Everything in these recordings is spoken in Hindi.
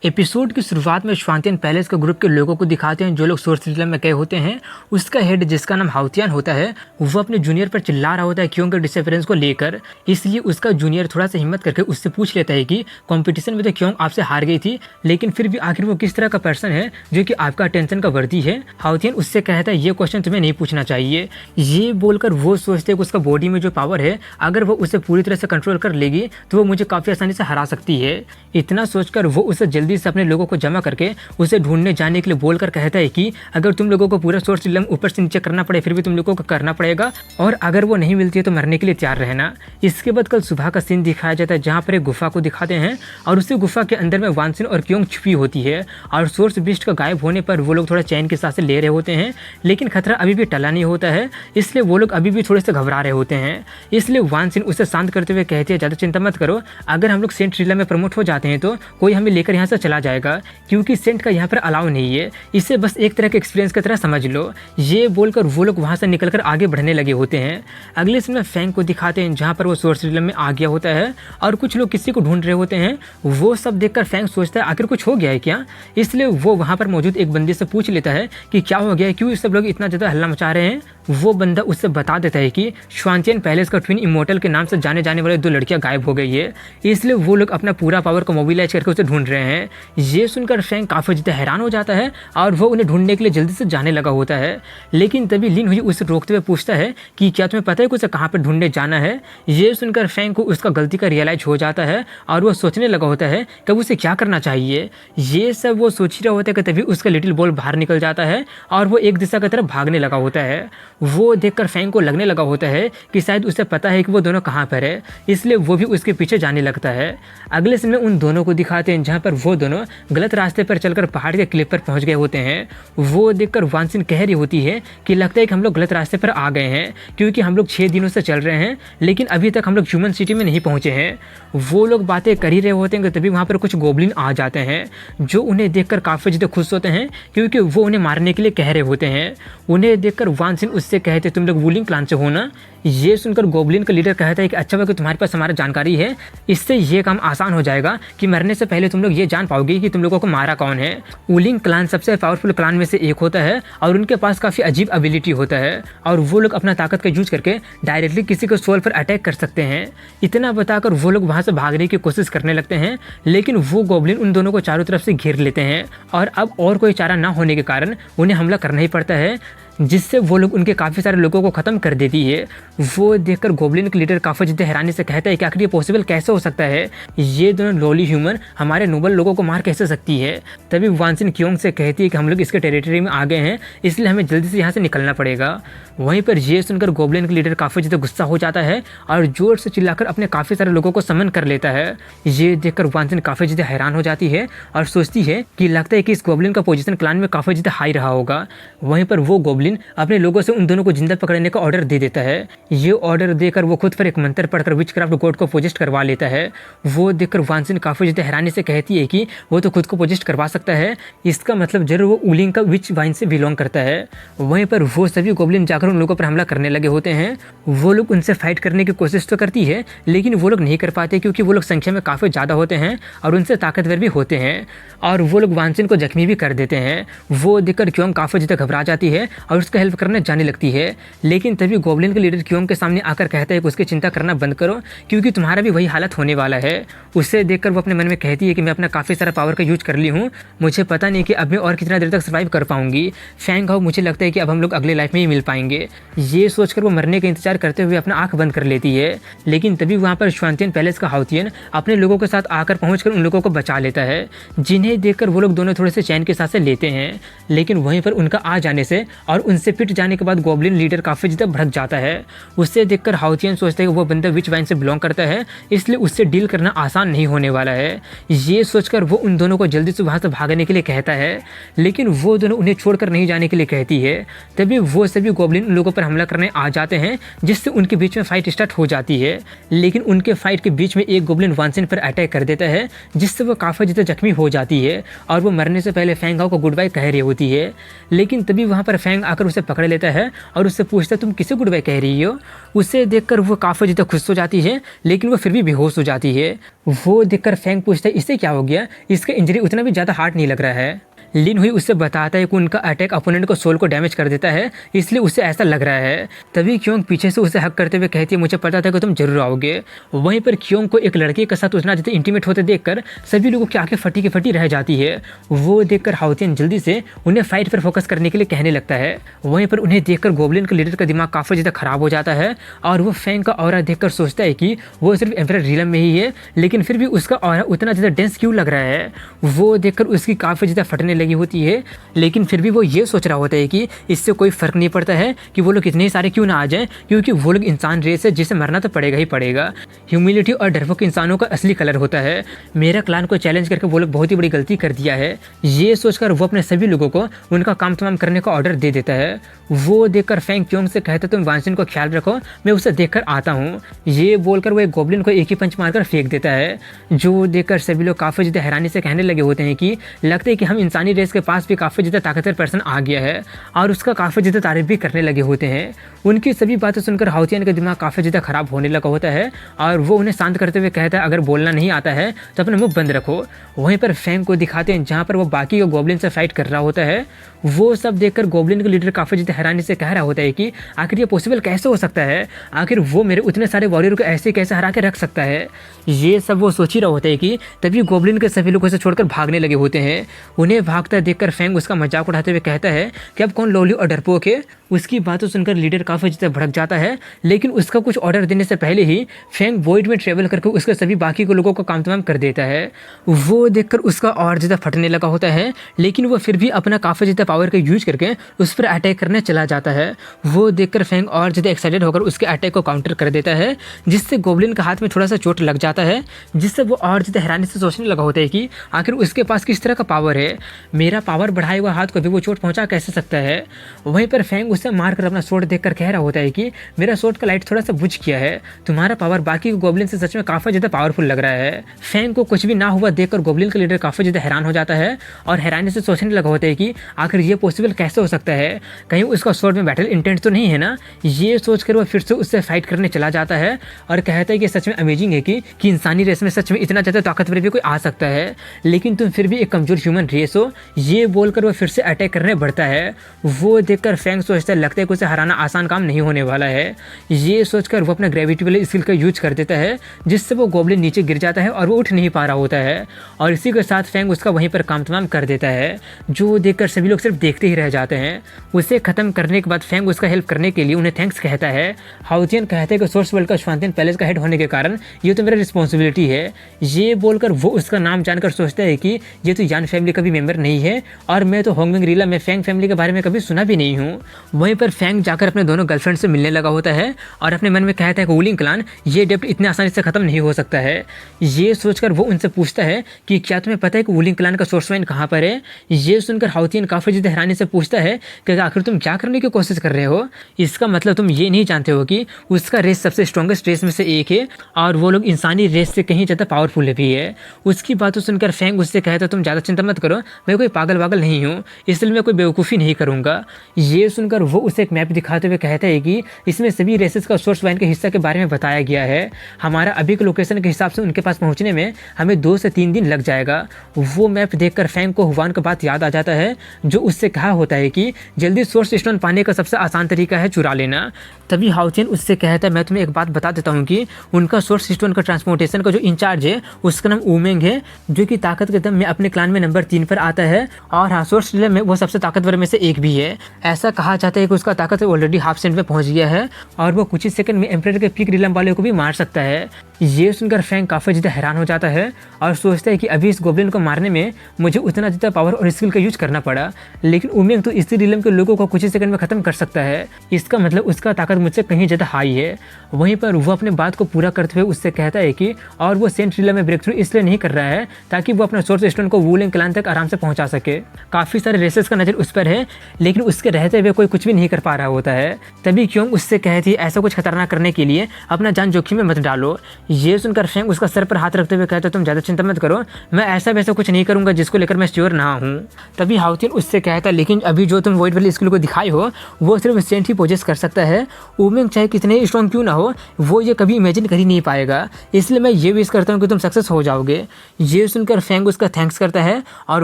एपिसोड की शुरुआत में श्वांतियन पैलेस के ग्रुप के लोगों को दिखाते हैं जो लोग सोर्स रिजलम में गए होते हैं। उसका हेड जिसका नाम हाउतियान होता है वो अपने जूनियर पर चिल्ला रहा होता है क्यों के डिसअपीयरेंस को लेकर। इसलिए उसका जूनियर थोड़ा सा हिम्मत करके उससे पूछ लेता है कि कंपटीशन में तो क्यों आपसे हार गई थी, लेकिन फिर भी आखिर वो किस तरह का पर्सन है जो कि आपका अटेंशन का वर्दी है। हाउतियान उससे कहता है ये क्वेश्चन तुम्हें नहीं पूछना चाहिए। ये बोलकर वो सोचते हैं कि उसका बॉडी में जो पावर है अगर वो उसे पूरी तरह से कंट्रोल कर लेगी तो वो मुझे काफ़ी आसानी से हरा सकती है। इतना सोचकर वो उसे जल्दी से अपने लोगों को जमा करके उसे ढूंढने जाने के लिए बोलकर कहता है कि अगर तुम लोगों को पूरा सोर्स रिजलम ऊपर से नीचे करना पड़े फिर भी तुम लोगों को करना पड़ेगा, और अगर वो नहीं मिलती है तो मरने के लिए तैयार रहना। इसके बाद कल सुबह का सीन दिखाया जाता है जहाँ पर एक गुफा को दिखाते हैं और उसी गुफा के अंदर में वानसिन और क्योंग छुपी होती है। और सोर्स बिस्ट का गायब होने पर वो लोग थोड़ा चैन के सांसें ले रहे होते हैं, लेकिन खतरा अभी भी टला नहीं होता है, इसलिए वो लोग अभी भी थोड़े से घबरा रहे होते हैं। इसलिए वानसिन उसे शांत करते हुए कहते हैं ज़्यादा चिंता मत करो, अगर हम लोग सेंट रिजलम में प्रमोट हो जाते हैं तो कोई हमें लेकर यहाँ से चला जाएगा, क्योंकि सेंट का यहाँ पर अलाउ नहीं है, इसे बस एक तरह के एक्सपीरियंस की तरह समझ लो। ये बोलकर वो लोग वहाँ से निकलकर आगे बढ़ने लगे होते हैं। अगले सीन में फैंग को दिखाते हैं जहाँ पर वो सोर्स रिजलम में आ गया होता है और कुछ लोग किसी को ढूंढ रहे होते हैं। वो सब देखकर फैंग सोचता है आखिर कुछ हो गया है क्या, इसलिए वो वहाँ पर मौजूद एक बंदे से पूछ लेता है कि क्या हो गया है, क्यों सब लोग इतना ज़्यादा हल्ला मचा रहे हैं। वो बंदा उससे बता देता है कि श्वांतियन पैलेस का ट्विन इमोर्टल के नाम से जाने जाने वाले दो लड़कियां गायब हो गई है, इसलिए वो लोग अपना पूरा पावर को मोबिलाइज करके उसे ढूंढ रहे हैं। ये सुनकर फैंग काफ़ी ज़्यादा हैरान हो जाता है और वो उन्हें ढूंढने के लिए जल्दी से जाने लगा होता है। लेकिन तभी लिन हुई उसे रोकते हुए पूछता है कि क्या तुम्हें पता है कि उसे कहाँ पर ढूंढने जाना है। ये सुनकर फैंग को उसका गलती का रियलाइज हो जाता है और वो सोचने लगा होता है कि उसे क्या करना चाहिए। ये सब वो सोच रहा होता है कि तभी उसका लिटिल बॉल बाहर निकल जाता है और वो एक दिशा की तरफ भागने लगा होता है। वो देखकर फैंग को लगने लगा होता है कि शायद उसे पता है कि वो दोनों कहाँ पर है, इसलिए वो भी उसके पीछे जाने लगता है। अगले सीन में उन दोनों को दिखाते हैं जहाँ पर वो दोनों गलत रास्ते पर चलकर पहाड़ के क्लिफ पर पहुँच गए होते हैं। वो देखकर वानसिन कह रही होती है कि लगता है कि हम लोग गलत रास्ते पर आ गए हैं, क्योंकि हम लोग 6 दिनों से चल रहे हैं लेकिन अभी तक हम लोग ह्यूमन सिटी में नहीं पहुँचे हैं। वो लोग बातें कर ही रहे होते हैं कि तभी वहाँ पर कुछ गोबलिन आ जाते हैं जो उन्हें देखकर काफ़ी ज़्यादा खुश होते हैं, क्योंकि वो उन्हें मारने के लिए कह रहे होते हैं। उन्हें देखकर वानसिन उससे कहते तुम लोग वुलिंग क्लान से हो ना। ये सुनकर गोबलिन का लीडर कहता है कि अच्छा हुआ कि तुम्हारे पास हमारा जानकारी है, इससे ये काम आसान हो जाएगा कि मरने से पहले तुम लोग ये जान पाओगे कि तुम लोगों को मारा कौन है। वुलिंग क्लान सबसे पावरफुल क्लान में से एक होता है और उनके पास काफ़ी अजीब एबिलिटी होता है और वो लोग अपना ताकत का यूज करके डायरेक्टली किसी को सोल पर अटैक कर सकते हैं। इतना बताकर वो लोग वहाँ से भागने की कोशिश करने लगते हैं, लेकिन वो गोबलिन उन दोनों को चारों तरफ से घेर लेते हैं और अब और कोई चारा ना होने के कारण उन्हें हमला करना ही पड़ता है, जिससे वो लोग उनके काफ़ी सारे लोगों को ख़त्म कर देती है। वो देखकर गोबलिन का लीडर काफ़ी ज़्यादा हैरानी से कहता है कि आखिर ये पॉसिबल कैसे हो सकता है, ये दोनों लोली ह्यूमन हमारे नोबल लोगों को मार कैसे सकती है। तभी वानसिन क्योंग से कहती है कि हम लोग इसके टेरिटरी में आ गए हैं, इसलिए हमें जल्दी से यहाँ से निकलना पड़ेगा। वहीं पर ये सुनकर गोबलिन का लीडर काफ़ी ज़्यादा गुस्सा हो जाता है और जोर से चिल्लाकर अपने काफ़ी सारे लोगों को समन कर लेता है। ये देखकर वानसिन काफ़ी ज़्यादा हैरान हो जाती है और सोचती है कि लगता है कि इस गोबलिन का पोजीशन क्लान में काफ़ी ज़्यादा हाई रहा होगा। वहीं पर वो गोबलिन अपने लोगों से उन दोनों को जिंदा पकड़ने का ऑर्डर दे देता है। ये ऑर्डर देकर वो खुद पर एक मंत्र पढ़कर विचक्राफ्ट गॉड को पोजेस्ट करवा लेता है। वो देखकर वानसिन काफ़ी ज़्यादा हैरानी से कहती है कि वो तो खुद को पोजेस्ट करवा सकता है, इसका मतलब जरूर वो उलिंग का विच वाइन से बिलोंग करता है। वहीं पर वो सभी गोबलिन जाकर उन लोगों पर हमला करने लगे होते हैं। वो लोग उनसे फाइट करने की कोशिश तो करती है, लेकिन वो लोग नहीं कर पाते क्योंकि वो लोग संख्या में काफ़ी ज़्यादा होते हैं और उनसे ताकतवर भी होते हैं और वो लोग वानसिन को जख्मी भी कर देते हैं। वो देखकर क्योंग काफ़ी ज़्यादा घबरा जाती है और उसका हेल्प करने जाने लगती है, लेकिन तभी गोबलिन का लीडर क्योंग के सामने आकर कहता है कि उसकी चिंता करना बंद करो, क्योंकि तुम्हारा भी वही हालत होने वाला है। उसे देखकर वो अपने मन में कहती है कि मैं अपना काफ़ी सारा पावर का यूज कर ली हूँ, मुझे पता नहीं कि अब मैं और कितना देर तक सर्वाइव कर पाऊंगी। फैंग हाउ मुझे लगता है कि अब हम लोग अगले लाइफ में ही मिल पाएंगे। ये सोचकर वो मरने का इंतजार करते हुए अपना आंख बंद कर लेती है, लेकिन तभी वहाँ पर श्वांतियन पैलेस का हाउतियन अपने लोगों के साथ आकर पहुँचकर उन लोगों को बचा लेता है, जिन्हें देखकर वो लोग दोनों थोड़े से चैन के सांसें लेते हैं। लेकिन वहीं पर उनका आ जाने से और उनसे पिट जाने के बाद गोबलिन लीडर काफ़ी ज़्यादा भड़क जाता है। उससे देखकर हाउतियन सोचता है कि वो बंदा विच वाइन से बिलोंग करता है, इसलिए उससे डील करना आसान नहीं होने वाला है। ये सोचकर वो उन दोनों को जल्दी से वहाँ से भागने के लिए कहता है, लेकिन वो दोनों उन्हें छोड़कर नहीं जाने के लिए कहती है। तभी वो सभी गोबलिन उन लोगों पर हमला करने आ जाते हैं, जिससे उनके बीच में फाइट स्टार्ट हो जाती है। लेकिन उनके फाइट के बीच में एक गोबलिन वानसिन पर अटैक कर देता है, जिससे वो काफ़ी ज़्यादा जख्मी हो जाती है और वो मरने से पहले फैंग हाउ को गुड बाय कह रही होती है। लेकिन तभी वहाँ पर फैंग आकर उसे पकड़ लेता है और उससे पूछता है तुम किसे गुड बाय कह रही हो। उसे देखकर वो काफ़ी ज़्यादा खुश हो जाती है, लेकिन वो फिर भी बेहोश हो जाती है। वो देखकर फैंग पूछता है इससे क्या हो गया, इसका इंजरी उतना भी ज़्यादा हार्ड नहीं लग रहा है। लिन हुई उससे बताता है कि उनका अटैक अपोनेंट को सोल को डैमेज कर देता है, इसलिए उसे ऐसा लग रहा है। तभी क्योंग पीछे से उसे हक करते हुए कहती है मुझे पता था कि तुम जरूर आओगे। वहीं पर क्योंग को एक लड़के के साथ उतना ज़्यादा इंटीमेट होते देखकर सभी लोगों की आंखें फटी की फटी रह जाती है। वो देखकर हाउतियन जल्दी से उन्हें फाइट पर फोकस करने के लिए कहने लगता है। वहीं पर उन्हें देखकर गोब्लिन के लीडर का दिमाग काफ़ी ज़्यादा खराब हो जाता है और वो फैंग का ऑरा देखकर सोचता है कि वो सिर्फ एम्परर रीलम में ही है, लेकिन फिर भी उसका ऑरा उतना ज़्यादा डेंस क्यों लग रहा है। वो देखकर उसकी काफ़ी ज़्यादा फटने लगी होती है, लेकिन फिर भी वो ये सोच रहा होता है कि इससे कोई फर्क नहीं पड़ता है कि वो लोग इतने सारे क्यों ना आ जाएं, क्योंकि वो लोग इंसान रेस है जिसे मरना तो पड़ेगा ही पड़ेगा। ह्यूमिलिटी और डरपोक इंसानों का असली कलर होता है। मेरा क्लान को चैलेंज करके वो लोग बहुत ही बड़ी गलती कर दिया है। ये सोचकर वो अपने सभी लोगों को उनका काम तमाम करने का ऑर्डर दे देता है। वो देखकर फैंग क्योंग से कहता तुम वांसिन को ख्याल रखो, मैं उसे देखकर आता हूँ। ये बोलकर वो एक गोब्लिन को एक ही पंच मारकर फेंक देता है, जो देखकर सभी लोग काफ़ी ज़्यादा हैरानी से कहने लगे होते हैं कि लगता है कि हम इंसानी रेस के पास भी काफ़ी ज़्यादा ताकतवर पर्सन आ गया है, और उसका काफ़ी ज़्यादा तारीफ भी करने लगे होते हैं। उनकी सभी बातें सुनकर हाउतियन का दिमाग काफ़ी ज़्यादा खराब होने लगा होता है और वो उन्हें शांत करते हुए कहता है अगर बोलना नहीं आता है तो अपना मुंह बंद रखो। वहीं पर फैंग को दिखाते हैं जहाँ पर वो बाकी के गोब्लिन से फाइट कर रहा होता है। वो सब देखकर गोब्लिन का लीडर काफ़ी ज़्यादा हैरानी से कह रहा होता है कि आखिर ये पॉसिबल कैसे हो सकता है, आखिर वो मेरे उतने सारे वॉरियर को ऐसे कैसे हरा के रख सकता है। ये सब वो सोच ही रहा होता है कि तभी गोब्लिन के सभी लोग उसे छोड़कर भागने लगे होते हैं। उन्हें भागता देखकर फैंग उसका मजाक उड़ाते हुए कहता है कि अब कौन लोली और डरपोक है। उसकी बातों सुनकर लीडर काफ़ी ज़्यादा भड़क जाता है, लेकिन उसका कुछ ऑर्डर देने से पहले ही फैंग वॉइड में ट्रेवल करके उसके सभी बाकी के लोगों को काम तमाम कर देता है। वो देखकर उसका और ज़्यादा फटने लगा होता है, लेकिन वो फिर भी अपना काफ़ी ज़्यादा पावर का यूज करके उस पर अटैक करने चला जाता है। वो देखकर फैंग और ज़्यादा एक्साइटेड होकर उसके अटैक को काउंटर कर देता है, जिससे गोब्लिन के हाथ में थोड़ा सा चोट लग जाता है, जिससे वो और ज़्यादा हैरानी से सोचने लगा होता है कि आखिर उसके पास किस तरह का पावर है, मेरा पावर बढ़ाए हुआ हाथ को भी वो चोट पहुँचा कैसे सकता है। वहीं पर फैंग उसे मारकर अपना सोर्ड देखकर कह रहा होता है कि मेरा सोर्ड का लाइट थोड़ा सा बुझ गया है, तुम्हारा पावर बाकी के गोब्लिन से सच में काफ़ी ज़्यादा पावरफुल लग रहा है। फैंग को कुछ भी ना हुआ देखकर गोब्लिन का लीडर काफ़ी ज़्यादा हैरान हो जाता है और हैरानी से सोचने लगा होता है कि आखिर ये पॉसिबल कैसे हो सकता है, कहीं उसका सोर्ड में बैटल इंटेंट तो नहीं है ना। ये सोचकर वो फिर से उससे फाइट करने चला जाता है और कहता है कि सच में अमेजिंग है कि इंसानी रेस में सच में इतना ज़्यादा ताकतवर भी कोई आ सकता है, लेकिन तुम फिर भी एक कमज़ोर ह्यूमन रेस हो। ये बोलकर वो फिर से अटैक करने बढ़ता है। वो देखकर फैंग सोचता है लगता है कि उसे हराना आसान काम नहीं होने वाला है। ये सोचकर वो अपना ग्रेविटी वाले स्किल का यूज कर देता है, जिससे वो गोब्लिन नीचे गिर जाता है और वो उठ नहीं पा रहा होता है, और इसी के साथ फैंग उसका वहीं पर काम तमाम कर देता है, जो देखकर सभी लोग सिर्फ देखते ही रह जाते हैं। उसे खत्म करने के बाद फैंग उसका हेल्प करने के लिए उन्हें थैंक्स कहता है। हाउतियन कहता है कि सोर्स वर्ल्ड का श्वांतियन पैलेस का हेड होने के कारण ये तो मेरा रिस्पॉन्सिबिलिटी है। ये बोलकर वो उसका नाम जानकर सोचता है कि ये तो यान फैमिली का भी मेंबर नहीं है, और मैं तो होंगमिंग रीला में फैंग फैमिली के बारे में कभी सुना भी नहीं हूँ। वहीं पर फैंग जाकर अपने दोनों गर्लफ्रेंड से मिलने लगा होता है और अपने मन में कहता है कि वुलिंग क्लान ये डेप्ट इतनी आसानी से खत्म नहीं हो सकता है। ये सोचकर वो उनसे पूछता है कि क्या तुम्हें पता है कि वुलिंग क्लान का सोर्स वाइन कहाँ पर है। ये सुनकर हाउतियन काफ़ी ज़्यादा हैरानी से पूछता है कि आखिर तुम क्या करने की कोशिश कर रहे हो, इसका मतलब तुम ये नहीं जानते हो कि उसका रेस सबसे स्ट्रॉन्गेस्ट रेस में से एक है और वो लोग इंसानी रेस से कहीं ज़्यादा पावरफुल भी है। उसकी बातों सुनकर फैंग उससे कहता है तुम ज़्यादा चिंता मत करो, मैं कोई पागल वागल नहीं हूँ, इसलिए मैं कोई बेवकूफ़ी नहीं करूँगा। ये सुनकर वो उसे एक मैप दिखाते हुए कहता है कि इसमें सभी रेसेस का सोर्स वाइन के हिस्सा के बारे में बताया गया है। हमारा अभी के लोकेशन के हिसाब से उनके पास पहुंचने में हमें 2 से 3 दिन लग जाएगा। वो मैप देखकर फैंग को हुआन का बात याद आ जाता है, जो उससे कहा होता है कि जल्दी सोर्स स्टोन पाने का सबसे आसान तरीका है चुरा लेना। तभी हाउतियन उससे कहता है मैं तुम्हें एक बात बता देता हूँ कि उनका सोर्स स्टोन का ट्रांसपोर्टेशन का जो इंचार्ज है उसका नाम ऊमेंग है, जो कि ताकत के दम में अपने क्लान में नंबर 3 पर आता है, और हाँ सोर्स रिले में वो सबसे ताकतवर में से एक भी है। ऐसा कहा जाता है कि उसका ताकत ऑलरेडी हाफ सेंट में पहुंच गया है और वो कुछ ही सेकंड में एम्परर के पीक रिलम वाले को भी मार सकता है। ये सुनकर फैंग काफ़ी ज़्यादा हैरान हो जाता है और सोचता है कि अभी इस गोब्लिन को मारने में मुझे उतना ज़्यादा पावर और स्किल का यूज करना पड़ा, लेकिन उमेंग तो इसी रिलम के लोगों को कुछ ही सेकंड में ख़त्म कर सकता है, इसका मतलब उसका ताकत मुझसे कहीं ज़्यादा हाई है। वहीं पर वो अपने बात को पूरा करते हुए उससे कहता है कि और वो सेंट रिलम में ब्रेक थ्रू इसलिए नहीं कर रहा है ताकि वो अपना सोर्स स्टोन को वुलिंग क्लान तक आराम से पहुंचा सके। काफ़ी सारे रेसेस का नज़र उस पर है, लेकिन उसके रहते हुए कोई कुछ भी नहीं कर पा रहा होता है। तभी क्यों उससे कहती है ऐसा कुछ खतरनाक करने के लिए अपना जान जोखिम में मत डालो। ये सुनकर फैंग उसका सर पर हाथ रखते हुए कहता है तुम ज़्यादा चिंता मत करो, मैं ऐसा वैसा कुछ नहीं करूँगा जिसको लेकर मैं श्योर ना हूँ। तभी हाउतियन उससे कहता है लेकिन अभी जो तुम वॉइड वाली स्किल को दिखाई हो वो सिर्फ सेंट ही पोजेस कर सकता है, वूमेंग चाहे कितने स्ट्रॉन्ग क्यों ना हो वो ये कभी इमेजिन कर ही नहीं पाएगा, इसलिए मैं ये विश करता हूँ कि तुम सक्सेस हो जाओगे। ये सुनकर फैंग उसका थैंक्स करता है और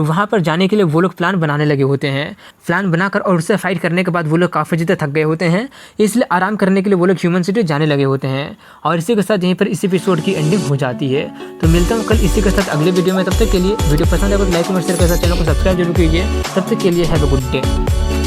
वहाँ पर जाने के लिए वो लोग प्लान बनाने लगे होते हैं। प्लान बनाकर और उससे फाइट करने के बाद वो लोग काफ़ी ज़्यादा थक गए होते हैं, इसलिए आराम करने के लिए वो लोग ह्यूमन सिटी जाने लगे होते हैं। और इसी के साथ यहीं पर इस एपिसोड की एंडिंग हो जाती है। तो मिलता हूँ कल इसी के साथ अगले वीडियो में, तब तक के लिए वीडियो पसंद है तो लाइक और शेयर कर चैनल को सब्सक्राइब जरूर कीजिए। तब तक के लिए हैव अ गुड डे।